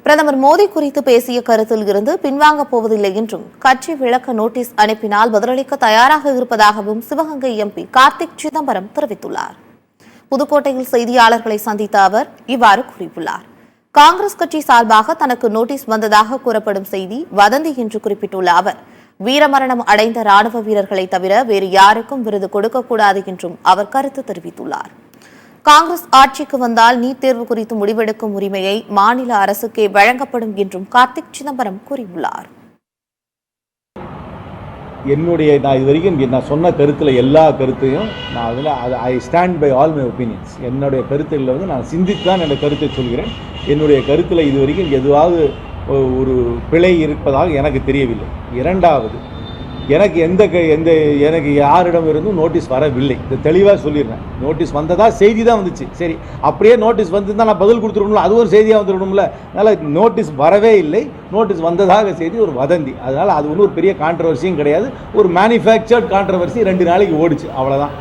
பிரதமர் மோடி குறித்து பேசிய கருத்தில் இருந்து பின்வாங்கப் போவதில்லை என்றும் கட்சி விளக்க நோட்டீஸ் அனுப்பினால் பதிலளிக்க தயாராக இருப்பதாகவும் சிவகங்கை எம்பி கார்த்திக் சிதம்பரம் தெரிவித்துள்ளார். புதுக்கோட்டையில் செய்தியாளர்களை சந்தித்த அவர் இவ்வாறு கூறியுள்ளார். காங்கிரஸ் கட்சி சார்பாக தனக்கு நோட்டீஸ் வந்ததாக கூறப்படும் செய்தி வதந்தி என்று குறிப்பிட்டுள்ள அவர், வீரமரணம் அடைந்த ராணுவ வீரர்களை தவிர வேறு யாருக்கும் விருது கொடுக்கக்கூடாது என்றும் அவர் கருத்து தெரிவித்துள்ளார். காங்கிரஸ் ஆட்சிக்கு வந்தால் நீட் தேர்வு குறித்து முடிவெடுக்கும் உரிமையை மாநில அரசுக்கே வழங்கப்படும் என்றும் கார்த்திக் சிதம்பரம் கூறியுள்ளார். நான் இதுவரைக்கும் நான் சொன்ன கருத்தில் எல்லா கருத்தையும் நான் அதில் I stand by all my opinions. என்னுடைய கருத்துக்களில் நான் சிந்தித்து தான் என்னுடைய கருத்தை சொல்கிறேன். என்னுடைய கருத்தில் இதுவரைக்கும் எதுவாவது ஒரு பிழை இருப்பதாக எனக்கு தெரியவில்லை. இரண்டாவது, எனக்கு யாரிடம் இருந்தும் நோட்டீஸ் வரவில்லை. இது தெளிவாக சொல்லிடுறேன். நோட்டீஸ் வந்ததா செய்தி தான் வந்துச்சு. சரி, அப்படியே நோட்டீஸ் வந்துருந்தால் நான் பதில் கொடுத்துருக்கணும்ல, அது ஒரு செய்தியாக வந்துருக்கணும்ல. அதனால் நோட்டீஸ் வரவே இல்லை. நோட்டீஸ் வந்ததாக செய்தி ஒரு வதந்தி. அதனால் அது ஒன்றும் ஒரு பெரிய கான்ட்ரவர்சியும் கிடையாது. ஒரு மேனுஃபேக்சர்ட் கான்ட்ரவர்சி 2 நாளைக்கு ஓடிச்சு, அவ்வளோதான்.